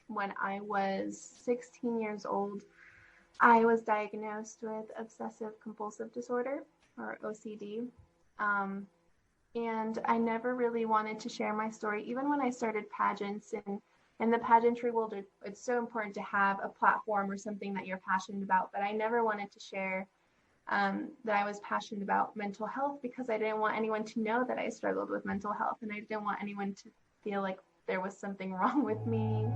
when I was 16 years old, I was diagnosed with obsessive compulsive disorder, or OCD. And I never really wanted to share my story, even when I started pageants. And in the pageantry world, it's so important to have a platform or something that you're passionate about. But I never wanted to share that I was passionate about mental health, because I didn't want anyone to know that I struggled with mental health, and I didn't want anyone to feel like there was something wrong with me.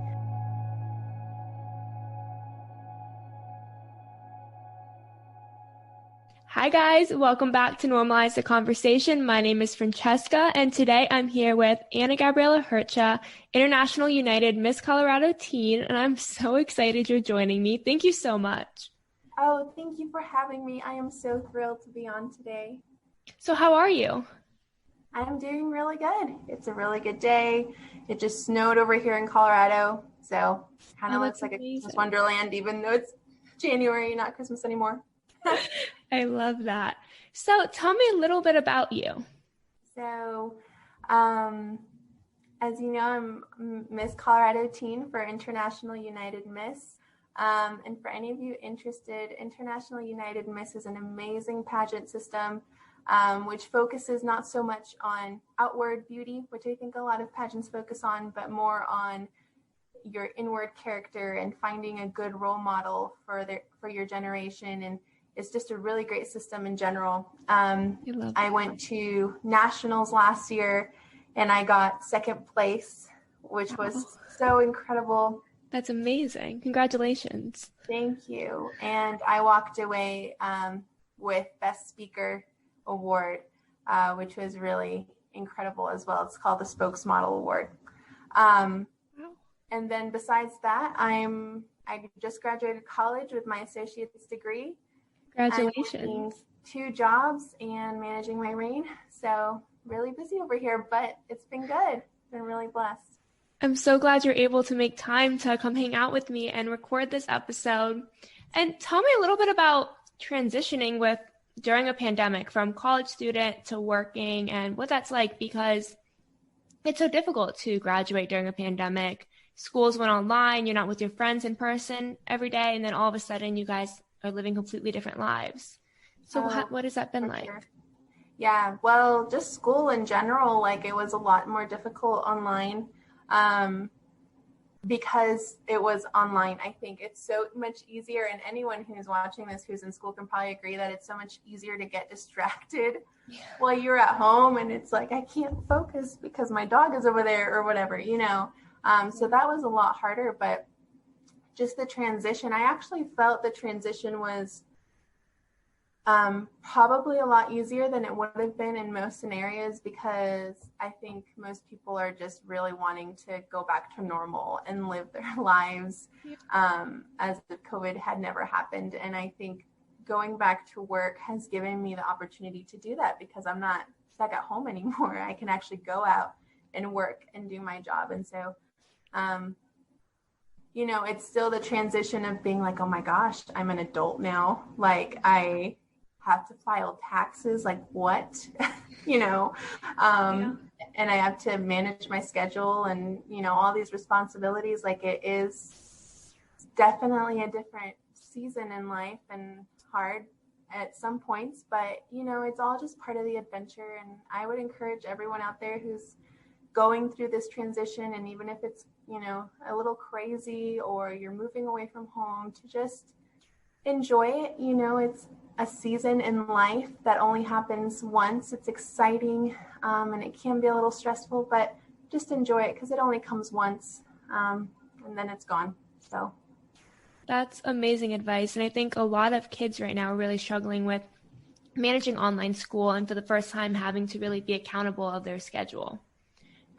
Hi guys, welcome back to Normalize the Conversation. My name is Francesca, and today I'm here with Anagabriella Hercha, International United Miss Colorado Teen, and I'm so excited you're joining me. Thank you so much. Oh, thank you for having me. I am so thrilled to be on today. So how are you? I'm doing really good. It's a really good day. It just snowed over here in Colorado, so kind of looks like amazing. A Christmas wonderland, even though it's January, not Christmas anymore. I love that. So tell me a little bit about you. So, as you know, I'm Miss Colorado Teen for International United Miss. And for any of you interested, International United Miss is an amazing pageant system, which focuses not so much on outward beauty, which I think a lot of pageants focus on, but more on your inward character and finding a good role model for your generation. And it's just a really great system in general. I went to nationals last year and I got second place, which was so incredible. That's amazing. Congratulations. Thank you. And I walked away with Best Speaker Award, which was really incredible as well. It's called the Spokesmodel Award. And then besides that, I just graduated college with my associate's degree. Congratulations. I'm working 2 jobs and managing my reign. So really busy over here, but it's been good. Been really blessed. I'm so glad you're able to make time to come hang out with me and record this episode. And tell me a little bit about transitioning during a pandemic from college student to working and what that's like, because it's so difficult to graduate during a pandemic. Schools went online, you're not with your friends in person every day, and then all of a sudden you guys are living completely different lives. So what has that been like? Sure. Yeah, well, just school in general, like it was a lot more difficult online. Because it was online. I think it's so much easier, and anyone who's watching this who's in school can probably agree that it's so much easier to get distracted while you're at home, and it's like I can't focus because my dog is over there or whatever, so that was a lot harder. But just the transition, I actually felt the transition was probably a lot easier than it would have been in most scenarios, because I think most people are just really wanting to go back to normal and live their lives as if COVID had never happened. And I think going back to work has given me the opportunity to do that, because I'm not stuck at home anymore. I can actually go out and work and do my job. And so, it's still the transition of being like, oh my gosh, I'm an adult now. Like I have to file taxes, like what, and I have to manage my schedule and, all these responsibilities. Like it is definitely a different season in life and hard at some points, but, it's all just part of the adventure. And I would encourage everyone out there who's going through this transition, and even if it's, a little crazy or you're moving away from home, to just enjoy it. It's a season in life that only happens once. It's exciting, and it can be a little stressful, but just enjoy it because it only comes once, and then it's gone. So that's amazing advice. And I think a lot of kids right now are really struggling with managing online school, and for the first time having to really be accountable of their schedule.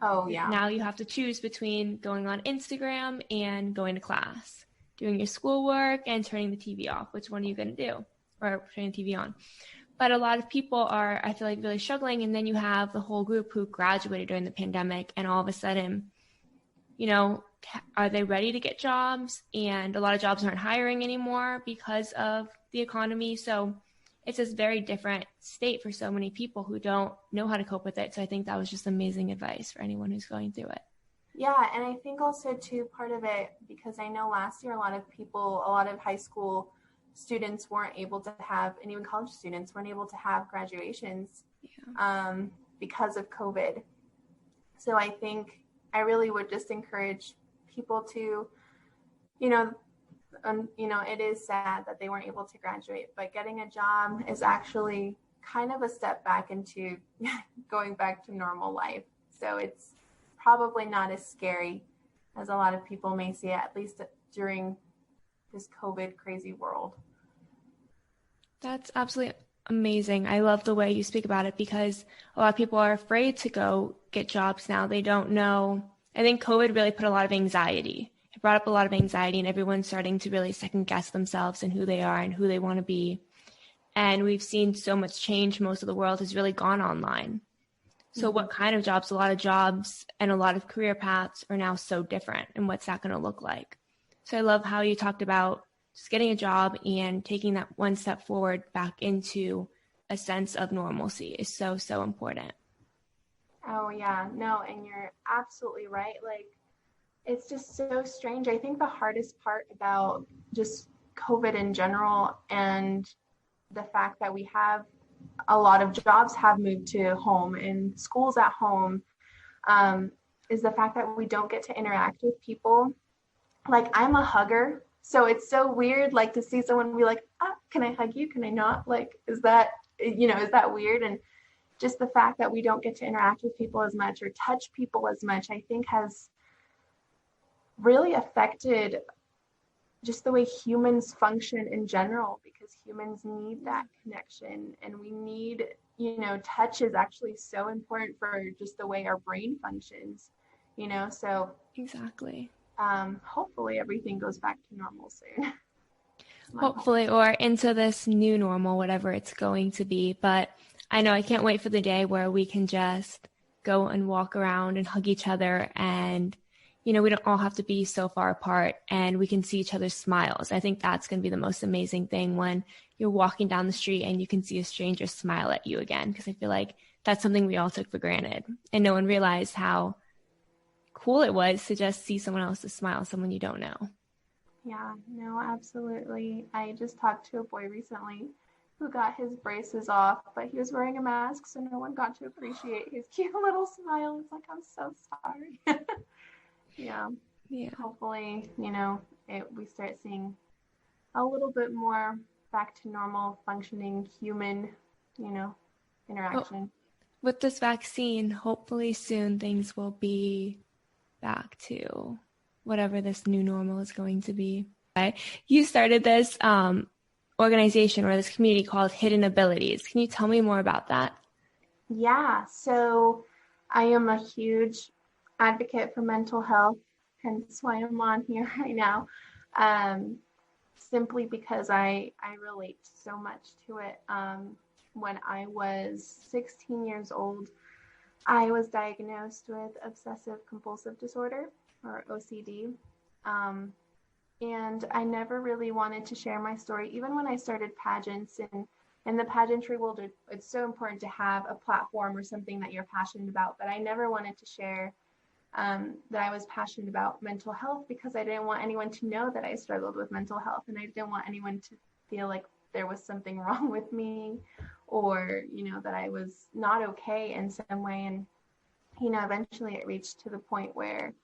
Oh, yeah. Now you have to choose between going on Instagram and going to class, doing your schoolwork and turning the TV off. Which one are you going to do? Or turning the TV on? But a lot of people are, I feel like, really struggling. And then you have the whole group who graduated during the pandemic, and all of a sudden, are they ready to get jobs? And a lot of jobs aren't hiring anymore because of the economy. So it's this very different state for so many people who don't know how to cope with it. So I think that was just amazing advice for anyone who's going through it. Yeah, and I think also too, part of it, because I know last year a lot of high school students weren't able to have, and even college students weren't able to have graduations because of COVID. So I think I really would just encourage people to, you know, it is sad that they weren't able to graduate, but getting a job is actually kind of a step back into going back to normal life. So it's probably not as scary as a lot of people may see it, at least during this COVID crazy world. That's absolutely amazing. I love the way you speak about it because a lot of people are afraid to go get jobs now. They don't know. I think COVID really put a lot of anxiety. It brought up a lot of anxiety, and everyone's starting to really second guess themselves and who they are and who they want to be. And we've seen so much change. Most of the world has really gone online. So what kind of jobs? A lot of jobs and a lot of career paths are now so different. And what's that going to look like? So I love how you talked about just getting a job and taking that one step forward back into a sense of normalcy is so, so important. Oh, yeah. No, and you're absolutely right. Like, it's just so strange. I think the hardest part about just COVID in general and the fact that we have a lot of jobs have moved to home and schools at home is the fact that we don't get to interact with people. Like, I'm a hugger, so it's so weird, like, to see someone be like, can I hug you? Can I not? Like, is that weird? And just the fact that we don't get to interact with people as much or touch people as much, I think has really affected just the way humans function in general, because humans need that connection, and we need, touch is actually so important for just the way our brain functions, so Exactly. hopefully everything goes back to normal soon. Hopefully, or into this new normal, whatever it's going to be. But I know I can't wait for the day where we can just go and walk around and hug each other, and we don't all have to be so far apart, and we can see each other's smiles. I think that's going to be the most amazing thing, when you're walking down the street and you can see a stranger smile at you again, because I feel like that's something we all took for granted, and no one realized how cool it was to just see someone else's smile, someone you don't know. Yeah, no, absolutely. I just talked to a boy recently who got his braces off, but he was wearing a mask, so no one got to appreciate his cute little smile. It's like, I'm so sorry. Yeah. Hopefully, we start seeing a little bit more back to normal functioning human, interaction. Well, with this vaccine, hopefully soon things will be back to whatever this new normal is going to be. You started this organization or this community called Hidden Abilities. Can you tell me more about that? Yeah, so I am a huge advocate for mental health, hence why I'm on here right now. Simply because I relate so much to it. When I was 16 years old, I was diagnosed with obsessive compulsive disorder, or OCD. And I never really wanted to share my story, even when I started pageants. And in the pageantry world, it's so important to have a platform or something that you're passionate about. But I never wanted to share that I was passionate about mental health, because I didn't want anyone to know that I struggled with mental health, and I didn't want anyone to feel like there was something wrong with me, or that I was not okay in some way. And eventually it reached to the point where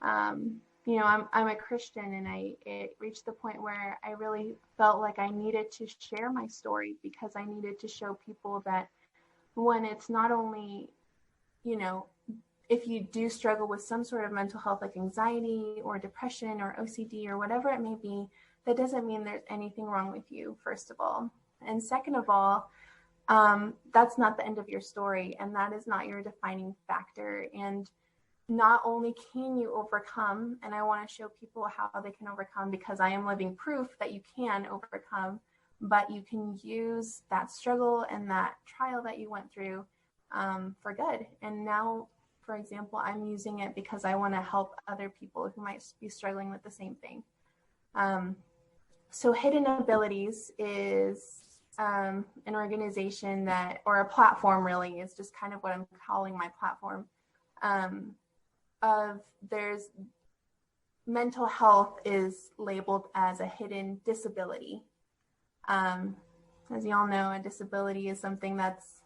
I'm a Christian, and it reached the point where I really felt like I needed to share my story, because I needed to show people that when it's not only, if you do struggle with some sort of mental health, like anxiety or depression or OCD or whatever it may be, that doesn't mean there's anything wrong with you, first of all. And second of all, that's not the end of your story, and that is not your defining factor. And not only can you overcome, and I want to show people how they can overcome, because I am living proof that you can overcome, but you can use that struggle and that trial that you went through for good. And now, for example, I'm using it because I want to help other people who might be struggling with the same thing. So Hidden Abilities is an organization that, or a platform really, is just kind of what I'm calling my platform, of there's mental health is labeled as a hidden disability. As you all know, a disability is something that's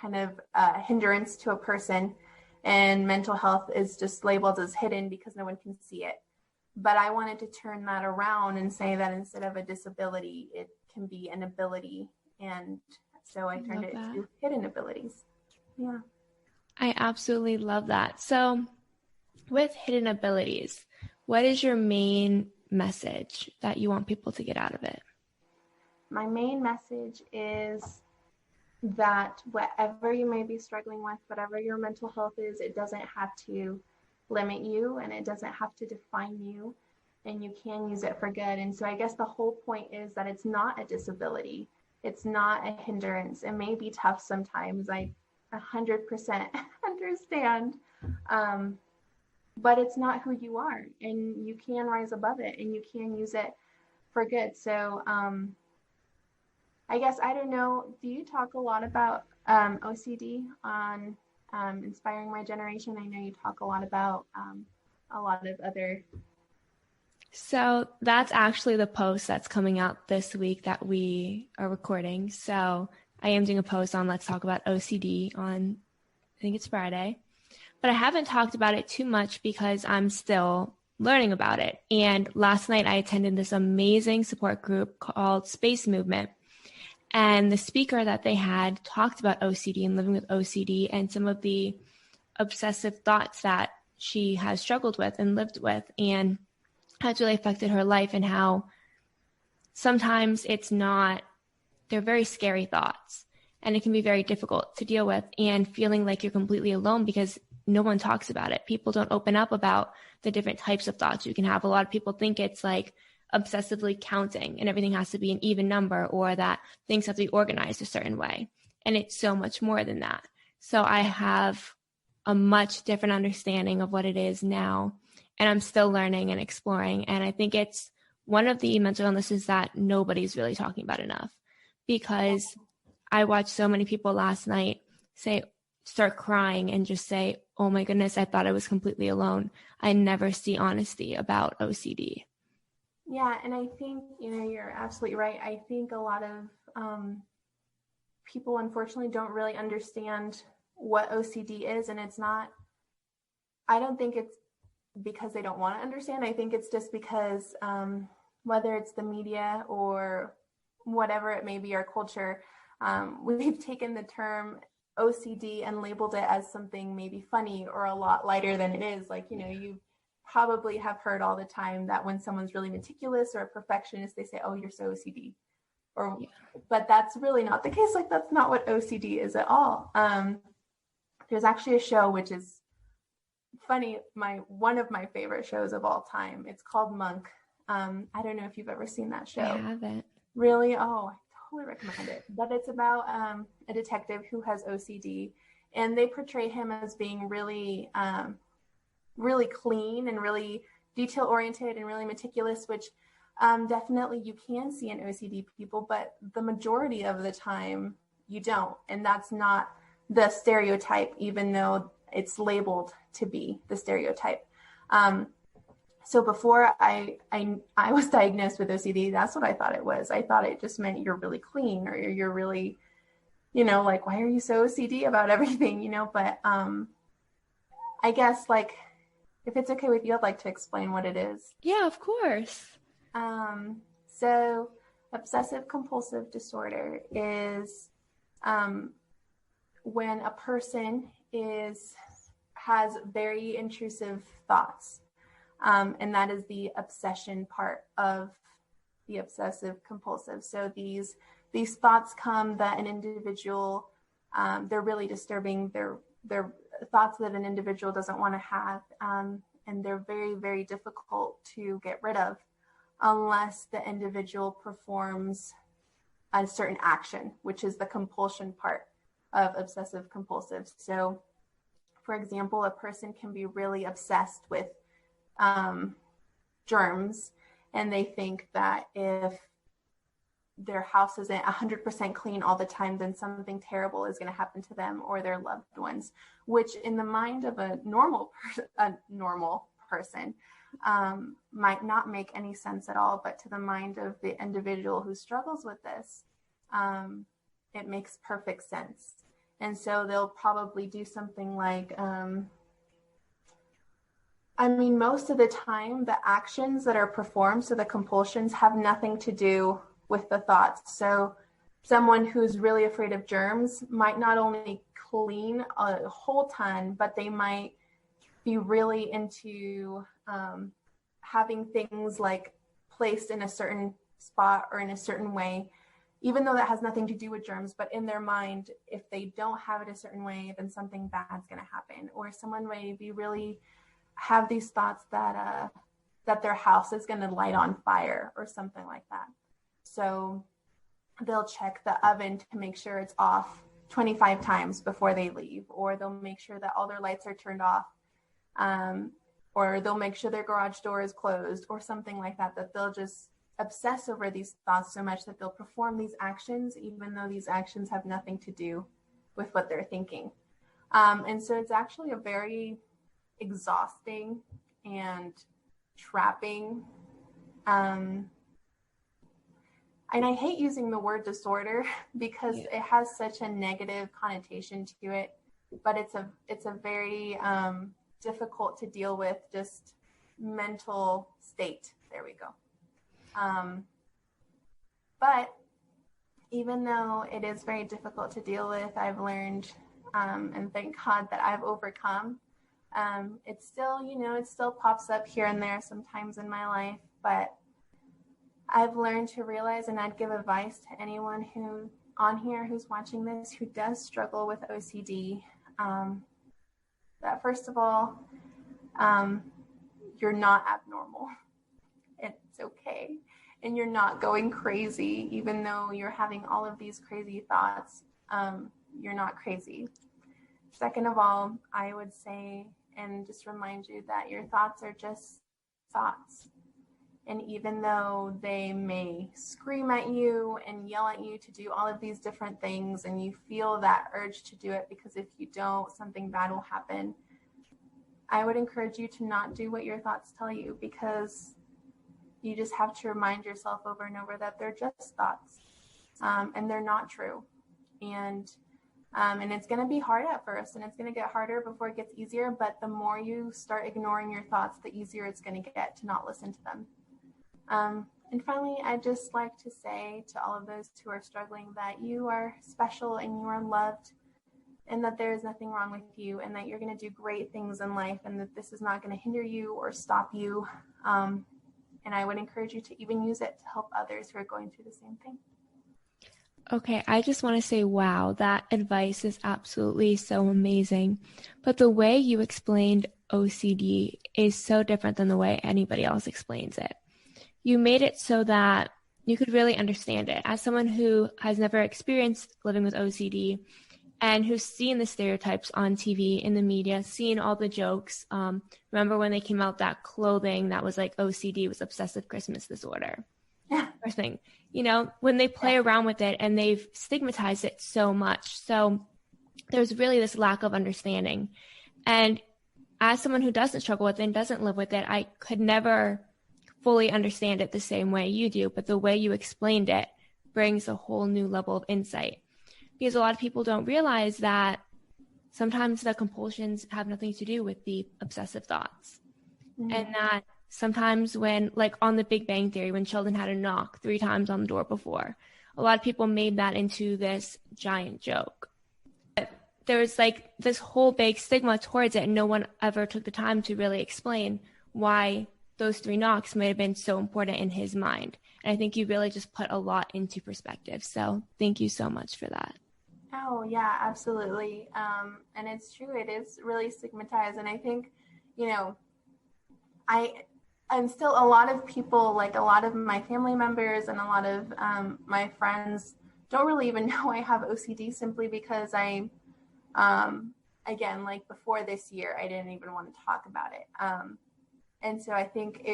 kind of a hindrance to a person, and mental health is just labeled as hidden because no one can see it. But I wanted to turn that around and say that instead of a disability, it can be an ability. And so I turned it to hidden abilities. Yeah. I absolutely love that. So with hidden abilities, what is your main message that you want people to get out of it? My main message is that whatever you may be struggling with, whatever your mental health is, it doesn't have to limit you and it doesn't have to define you, and you can use it for good. And so I guess the whole point is that it's not a disability. It's not a hindrance. It may be tough sometimes. I 100% understand. But it's not who you are, and you can rise above it and you can use it for good. So I guess, I don't know, do you talk a lot about OCD on Inspiring My Generation? I know you talk a lot about a lot of other. So that's actually the post that's coming out this week that we are recording. So I am doing a post on Let's Talk About OCD on, I think it's Friday. But I haven't talked about it too much because I'm still learning about it. And last night I attended this amazing support group called Space Movement. And the speaker that they had talked about OCD and living with OCD and some of the obsessive thoughts that she has struggled with and lived with, and how it's really affected her life, and how sometimes they're very scary thoughts and it can be very difficult to deal with, and feeling like you're completely alone because no one talks about it. People don't open up about the different types of thoughts you can have. A lot of people think it's like obsessively counting and everything has to be an even number, or that things have to be organized a certain way. And it's so much more than that. So I have a much different understanding of what it is now, and I'm still learning and exploring. And I think it's one of the mental illnesses that nobody's really talking about enough, because I watched so many people last night start crying and just say, oh my goodness, I thought I was completely alone. I never see honesty about OCD. Yeah, and I think, you're absolutely right. I think a lot of people, unfortunately, don't really understand what OCD is. And I don't think it's because they don't want to understand. I think it's just because whether it's the media or whatever it may be, our culture, we've taken the term OCD and labeled it as something maybe funny or a lot lighter than it is. Like, you probably have heard all the time that when someone's really meticulous or a perfectionist, they say, oh, you're so OCD. But that's really not the case. Like, that's not what OCD is at all. There's actually a show which is funny, one of my favorite shows of all time. It's called Monk. I don't know if you've ever seen that show. I haven't. Really? Oh, I totally recommend it. But it's about a detective who has OCD, and they portray him as being really really clean and really detail oriented and really meticulous, which definitely you can see in OCD people, but the majority of the time you don't. And that's not the stereotype, even though it's labeled to be the stereotype. So before I was diagnosed with OCD, that's what I thought it was. I thought it just meant you're really clean, or you're really, like, why are you so OCD about everything, but I guess, like, if it's okay with you, I'd like to explain what it is. Yeah, of course. So obsessive compulsive disorder is when a person has very intrusive thoughts. And that is the obsession part of the obsessive compulsive. So these thoughts come that an individual, they're really disturbing. They're thoughts that an individual doesn't want to have. And they're very, very difficult to get rid of unless the individual performs a certain action, which is the compulsion part of obsessive compulsive. So, for example, a person can be really obsessed with germs, and they think that if their house isn't 100% clean all the time, then something terrible is going to happen to them or their loved ones, which in the mind of a normal person might not make any sense at all. But to the mind of the individual who struggles with this, it makes perfect sense. And so they'll probably do something like, most of the time, the actions that are performed, so the compulsions, have nothing to do with the thoughts. So someone who's really afraid of germs might not only clean a whole ton, but they might be really into having things like placed in a certain spot or in a certain way, even though that has nothing to do with germs. But in their mind, if they don't have it a certain way, then something bad's going to happen. Or someone may be really have these thoughts that their house is going to light on fire or something like that. So they'll check the oven to make sure it's off 25 times before they leave, or they'll make sure that all their lights are turned off, or they'll make sure their garage door is closed or something like that, that they'll just obsess over these thoughts so much that they'll perform these actions, even though these actions have nothing to do with what they're thinking. And so it's actually a very exhausting and trapping, and I hate using the word disorder because it has such a negative connotation to it, but it's a very difficult to deal with, just mental state. There we go. But even though it is very difficult to deal with, I've learned, and thank God that I've overcome. It's still, it still pops up here and there sometimes in my life, but I've learned to realize, and I'd give advice to anyone who on here who's watching this who does struggle with OCD, that first of all, you're not abnormal. It's okay. And you're not going crazy, even though you're having all of these crazy thoughts. You're not crazy. Second of all, I would say, and just remind you that your thoughts are just thoughts. And even though they may scream at you and yell at you to do all of these different things, and you feel that urge to do it because if you don't, something bad will happen, I would encourage you to not do what your thoughts tell you, because you just have to remind yourself over and over that they're just thoughts, and they're not true. And it's going to be hard at first, and it's going to get harder before it gets easier. But the more you start ignoring your thoughts, the easier it's going to get to not listen to them. And finally, I'd just like to say to all of those who are struggling that you are special and you are loved, and that there is nothing wrong with you, and that you're going to do great things in life, and that this is not going to hinder you or stop you. And I would encourage you to even use it to help others who are going through the same thing. Okay, I just want to say, wow, that advice is absolutely so amazing. But the way you explained OCD is so different than the way anybody else explains it. You made it so that you could really understand it. As someone who has never experienced living with OCD and who's seen the stereotypes on TV, in the media, seen all the jokes. Remember when they came out that clothing that was like OCD was obsessive Christmas disorder? Yeah. Or thing. When they play around with it and they've stigmatized it so much. So there's really this lack of understanding. And as someone who doesn't struggle with it and doesn't live with it, I could never fully understand it the same way you do. But the way you explained it brings a whole new level of insight. Because a lot of people don't realize that sometimes the compulsions have nothing to do with the obsessive thoughts. Mm-hmm. And that sometimes when, like on The Big Bang Theory, when Sheldon had to knock 3 times on the door before, a lot of people made that into this giant joke. But there was like this whole big stigma towards it, and no one ever took the time to really explain why those 3 knocks might have been so important in his mind. And I think you really just put a lot into perspective. So thank you so much for that. Oh, yeah, absolutely. And it's true. It is really stigmatized. And I think, I'm still, a lot of people, like a lot of my family members and a lot of my friends don't really even know I have OCD, simply because I, again, like before this year, I didn't even want to talk about it. And so I think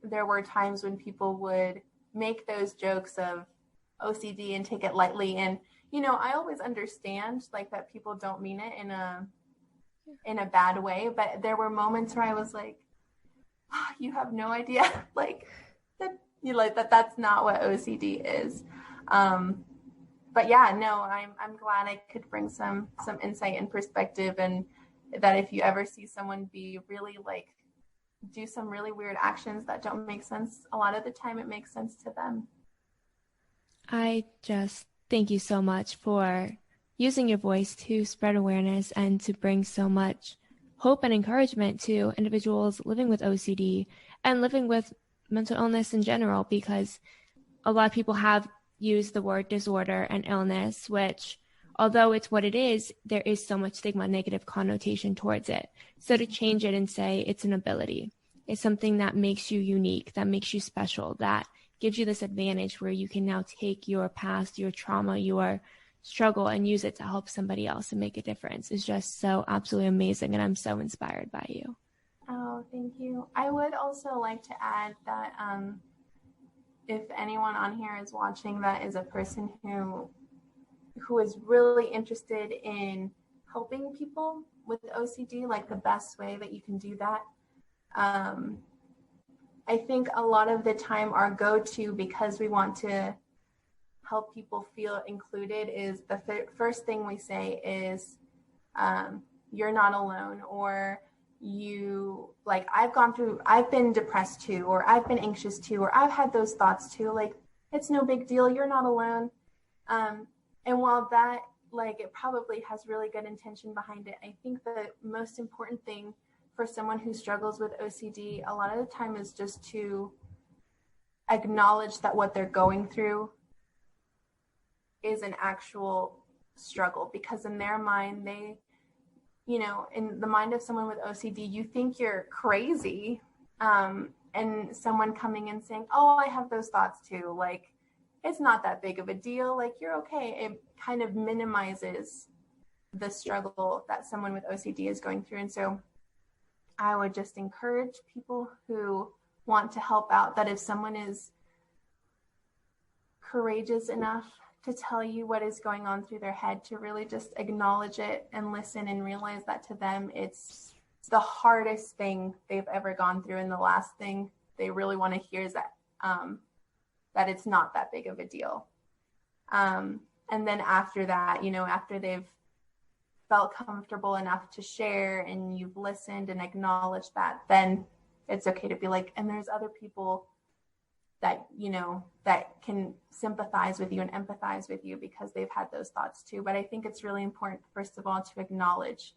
there were times when people would make those jokes of, OCD and take it lightly. And, you know, I always understand like that people don't mean it in a bad way, but there were moments where I was like, oh, you have no idea like that, you like that's not what OCD is. But yeah, no, I'm glad I could bring some insight and perspective, and that if you ever see someone be really like do some really weird actions that don't make sense, a lot of the time it makes sense to them. I just thank you so much for using your voice to spread awareness and to bring so much hope and encouragement to individuals living with OCD and living with mental illness in general, because a lot of people have used the word disorder and illness, which, although it's what it is, there is so much stigma, negative connotation towards it. So to change it and say it's an ability, it's something that makes you unique, that makes you special, that gives you this advantage where you can now take your past, your trauma, your struggle, and use it to help somebody else and make a difference, is just so absolutely amazing. And I'm so inspired by you. Oh, thank you. I would also like to add that if anyone on here is watching that is a person who is really interested in helping people with OCD, like the best way that you can do that, I think a lot of the time our go-to, because we want to help people feel included, is the first thing we say is, you're not alone, or you, like, I've been depressed too, or I've been anxious too, or I've had those thoughts too. Like, it's no big deal. You're not alone. And while that, like, it probably has really good intention behind it, I think the most important thing for someone who struggles with OCD a lot of the time is just to acknowledge that what they're going through is an actual struggle, because in their mind, they, you know, in the mind of someone with OCD, you think you're crazy. And someone coming and saying, oh, I have those thoughts too. Like, it's not that big of a deal. Like, you're okay. It kind of minimizes the struggle that someone with OCD is going through. And so I would just encourage people who want to help out that if someone is courageous enough to tell you what is going on through their head, to really just acknowledge it and listen and realize that to them, it's the hardest thing they've ever gone through. And the last thing they really want to hear is that, that it's not that big of a deal. And then after that, you know, after they've felt comfortable enough to share and you've listened and acknowledged that, then it's okay to be like, and there's other people that, you know, that can sympathize with you and empathize with you because they've had those thoughts too. But I think it's really important, first of all, to acknowledge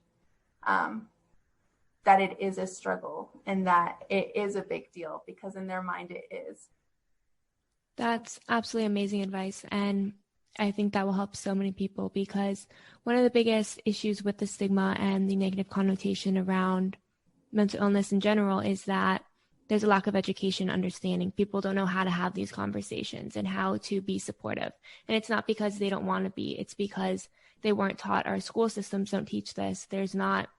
that it is a struggle and that it is a big deal, because in their mind it is. That's absolutely amazing advice. And I think that will help so many people, because one of the biggest issues with the stigma and the negative connotation around mental illness in general is that there's a lack of education, understanding. People don't know how to have these conversations and how to be supportive. And it's not because they don't want to be, it's because they weren't taught. Our school systems don't teach this. There's not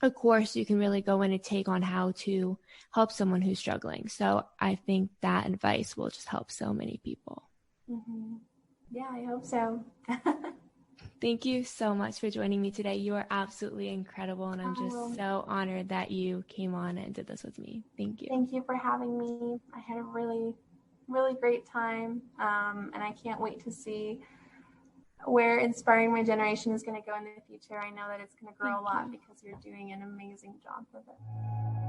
a course you can really go in and take on how to help someone who's struggling. So I think that advice will just help so many people. Mm-hmm. Yeah, I hope so. Thank you so much for joining me today. You are absolutely incredible, and I'm just so honored that you came on and did this with me. Thank you. Thank you for having me. I had a really, really great time, and I can't wait to see where Inspiring My Generation is going to go in the future. I know that it's going to grow a lot because you're doing an amazing job with it.